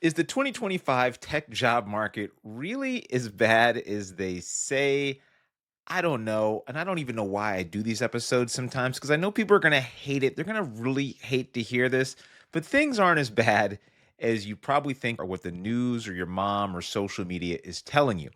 Is the 2025 tech job market really as bad as they say? I don't know. And I don't even know why I do these episodes sometimes because I know people are going to hate it. They're going to really hate to hear this, but things aren't as bad as you probably think or what the news or your mom or social media is telling you.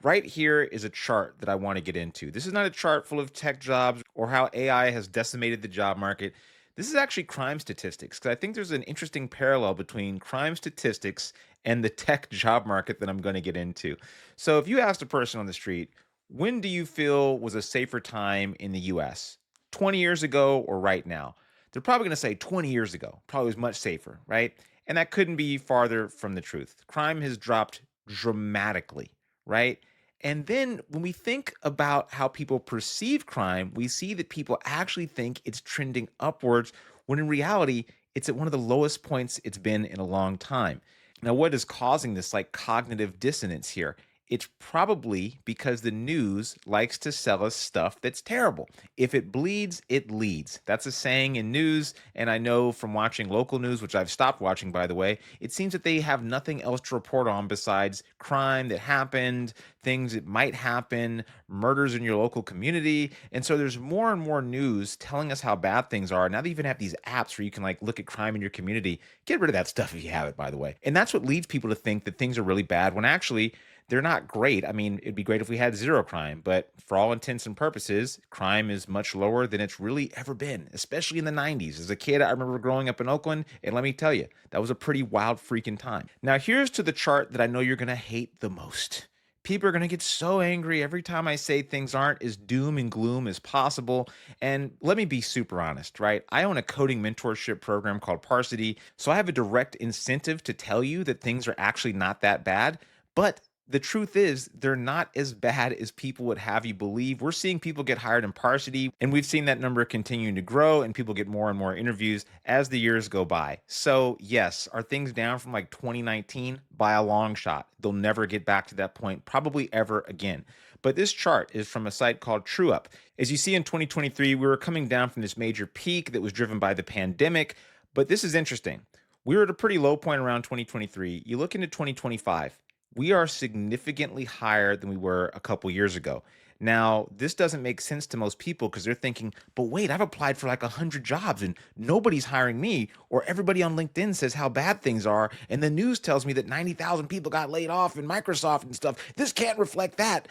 Right here is a chart that I want to get into. This is not a chart full of tech jobs or how AI has decimated the job market. This is actually crime statistics because I think there's an interesting parallel between crime statistics and the tech job market that I'm going to get into. So, if you asked a person on the street, when do you feel was a safer time in the US? 20 years ago or right now? They're probably going to say 20 years ago, probably was much safer, right? And that couldn't be farther from the truth. Crime has dropped dramatically, right? And then when we think about how people perceive crime, we see that people actually think it's trending upwards when in reality, it's at one of the lowest points it's been in a long time. Now, what is causing this like cognitive dissonance here? It's probably because the news likes to sell us stuff that's terrible. If it bleeds, it leads. That's a saying in news. And I know from watching local news, which I've stopped watching, by the way, it seems that they have nothing else to report on besides crime that happened, things that might happen, murders in your local community. And so there's more and more news telling us how bad things are. Now they even have these apps where you can like look at crime in your community. Get rid of that stuff if you have it, by the way. And that's what leads people to think that things are really bad when actually they're not great. I mean, it'd be great if we had zero crime, but for all intents and purposes, crime is much lower than it's really ever been, especially in the 90s. As a kid, I remember growing up in Oakland, and let me tell you, that was a pretty wild freaking time. Now, here's to the chart that I know you're going to hate the most. People are going to get so angry every time I say things aren't as doom and gloom as possible. And let me be super honest, right? I own a coding mentorship program called Parsity, so I have a direct incentive to tell you that things are actually not that bad. But the truth is, they're not as bad as people would have you believe. We're seeing people get hired in Parsity, and we've seen that number continuing to grow, and people get more and more interviews as the years go by. So, yes, are things down from like 2019? By a long shot. They'll never get back to that point, probably ever again. But this chart is from a site called TrueUp. As you see in 2023, we were coming down from this major peak that was driven by the pandemic. But this is interesting. We were at a pretty low point around 2023. You look into 2025, we are significantly higher than we were a couple years ago. Now, this doesn't make sense to most people because they're thinking, but wait, I've applied for like 100 jobs and nobody's hiring me, or everybody on LinkedIn says how bad things are, and the news tells me that 90,000 people got laid off in Microsoft and stuff. This can't reflect that.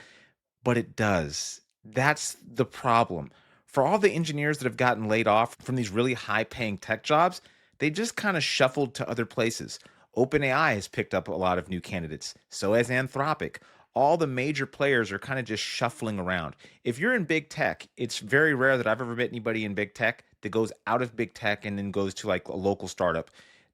But it does. That's the problem. For all the engineers that have gotten laid off from these really high paying tech jobs, they just kind of shuffled to other places. OpenAI has picked up a lot of new candidates, so has Anthropic. All the major players are kind of just shuffling around. If you're in big tech, it's very rare that I've ever met anybody in big tech that goes out of big tech and then goes to like a local startup.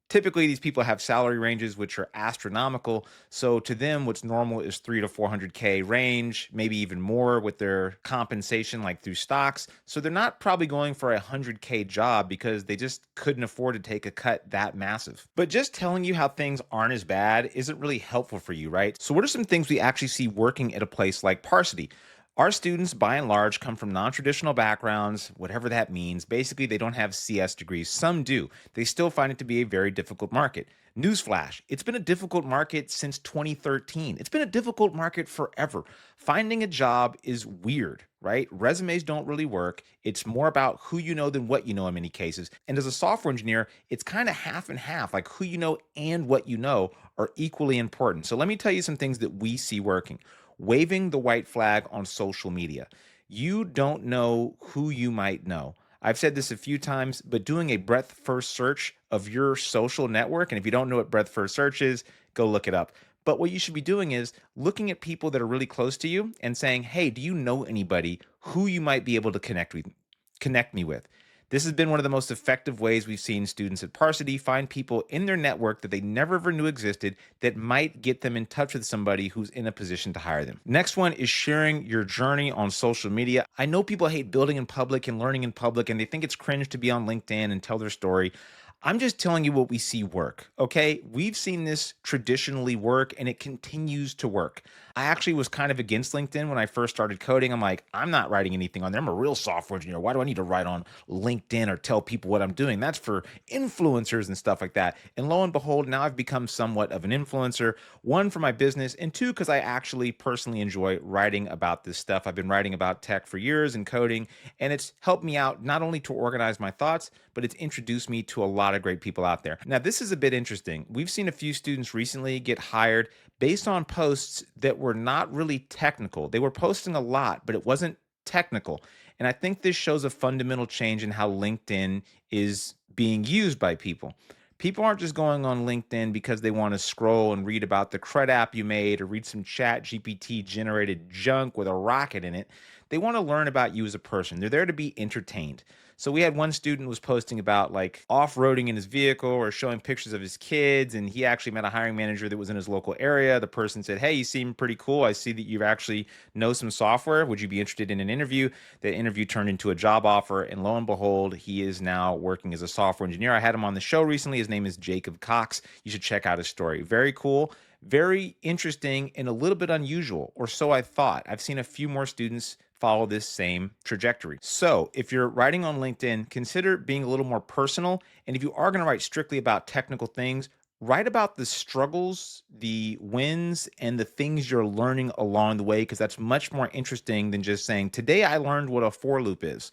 Typically, these people have salary ranges which are astronomical. So to them, what's normal is 3 to 400K range, maybe even more with their compensation, like through stocks. So they're not probably going for a 100K job because they just couldn't afford to take a cut that massive. But just telling you how things aren't as bad isn't really helpful for you, right? So what are some things we actually see working at a place like Parsity? Our students, by and large, come from non traditional backgrounds, whatever that means. Basically, they don't have CS degrees. Some do. They still find it to be a very difficult market. Newsflash, it's been a difficult market since 2013. It's been a difficult market forever. Finding a job is weird, right? Resumes don't really work. It's more about who you know than what you know in many cases. And as a software engineer, it's kind of half and half, like who you know and what you know are equally important. So let me tell you some things that we see working. Waving the white flag on social media. You don't know who you might know. I've said this a few times, but doing a breadth first search of your social network, and if you don't know what breadth first search is, go look it up. But what you should be doing is looking at people that are really close to you and saying, "Hey, do you know anybody who you might be able to connect me with?" This has been one of the most effective ways we've seen students at Parsity find people in their network that they never ever knew existed that might get them in touch with somebody who's in a position to hire them. Next one is sharing your journey on social media. I know people hate building in public and learning in public, and they think it's cringe to be on LinkedIn and tell their story. I'm just telling you what we see work, okay? We've seen this traditionally work and it continues to work. I actually was kind of against LinkedIn when I first started coding. I'm like, I'm not writing anything on there. I'm a real software engineer. Why do I need to write on LinkedIn or tell people what I'm doing? That's for influencers and stuff like that. And lo and behold, now I've become somewhat of an influencer, one for my business, and two, because I actually personally enjoy writing about this stuff. I've been writing about tech for years and coding, and it's helped me out not only to organize my thoughts, but it's introduced me to a lot of great people out there. Now, this is a bit interesting. We've seen a few students recently get hired based on posts that were not really technical. They were posting a lot, but it wasn't technical. And I think this shows a fundamental change in how LinkedIn is being used by people. People aren't just going on LinkedIn because they want to scroll and read about the cred app you made or read some chat GPT generated junk with a rocket in it. They want to learn about you as a person. They're there to be entertained. So we had one student was posting about like off-roading in his vehicle or showing pictures of his kids, and he actually met a hiring manager that was in his local area. The person said, "Hey, you seem pretty cool. I see that you actually know some software. Would you be interested in an interview?" The interview turned into a job offer, and lo and behold, he is now working as a software engineer. I had him on the show recently. His name is Jacob Cox. You should check out his story. Very cool, very interesting, and a little bit unusual, or so I thought. I've seen a few more students follow this same trajectory. So, if you're writing on LinkedIn, consider being a little more personal. And if you are going to write strictly about technical things, write about the struggles, the wins, and the things you're learning along the way, because that's much more interesting than just saying, "Today I learned what a for loop is."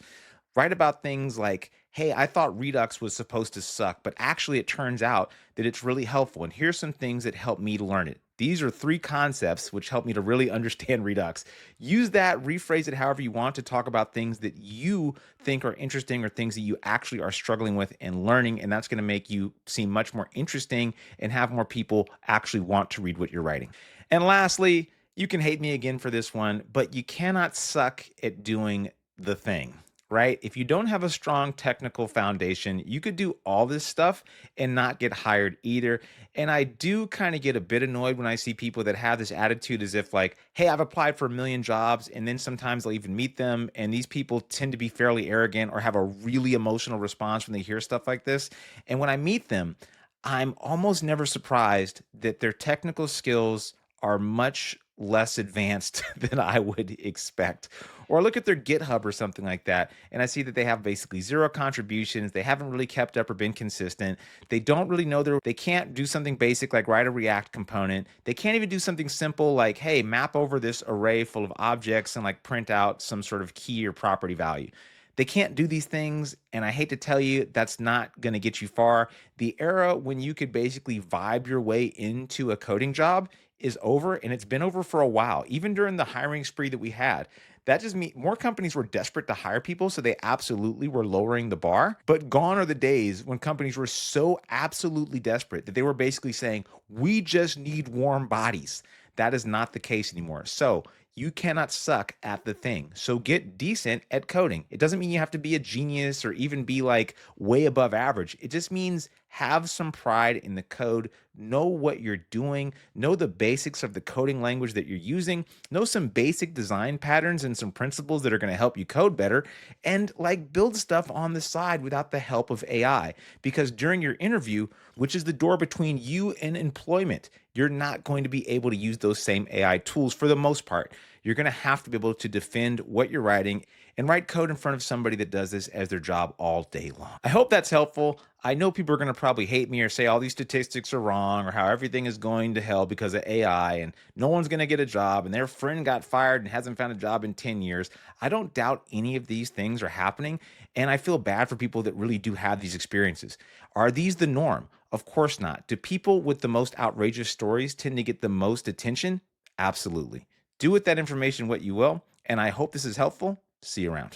Write about things like, "Hey, I thought Redux was supposed to suck, but actually it turns out that it's really helpful. And here's some things that helped me to learn it. These are three concepts which helped me to really understand Redux." Use that, rephrase it however you want to talk about things that you think are interesting or things that you actually are struggling with and learning. And that's going to make you seem much more interesting and have more people actually want to read what you're writing. And lastly, you can hate me again for this one, but you cannot suck at doing the thing, right? If you don't have a strong technical foundation, you could do all this stuff and not get hired either. And I do kind of get a bit annoyed when I see people that have this attitude as if, like, hey, I've applied for a million jobs. And then sometimes I'll even meet them. And these people tend to be fairly arrogant or have a really emotional response when they hear stuff like this. And when I meet them, I'm almost never surprised that their technical skills are much less advanced than I would expect. Or look at their GitHub or something like that, and I see that they have basically zero contributions. They haven't really kept up or been consistent. They don't really know they can't do something basic like write a React component. They can't even do something simple like, hey, map over this array full of objects and like print out some sort of key or property value. They can't do these things, and I hate to tell you, that's not going to get you far. The era when you could basically vibe your way into a coding job is over, and it's been over for a while. Even during the hiring spree that we had, that just means more companies were desperate to hire people, so they absolutely were lowering the bar. But gone are the days when companies were so absolutely desperate that they were basically saying, "We just need warm bodies." That is not the case anymore. So you cannot suck at the thing. So get decent at coding. It doesn't mean you have to be a genius or even be like way above average. It just means have some pride in the code, know what you're doing, know the basics of the coding language that you're using, know some basic design patterns and some principles that are going to help you code better, and like build stuff on the side without the help of AI. Because during your interview, which is the door between you and employment, you're not going to be able to use those same AI tools for the most part. You're going to have to be able to defend what you're writing and write code in front of somebody that does this as their job all day long. I hope that's helpful. I know people are going to probably hate me or say all these statistics are wrong or how everything is going to hell because of AI and no one's going to get a job and their friend got fired and hasn't found a job in 10 years. I don't doubt any of these things are happening. And I feel bad for people that really do have these experiences. Are these the norm? Of course not. Do people with the most outrageous stories tend to get the most attention? Absolutely. Do with that information what you will. And I hope this is helpful. See you around.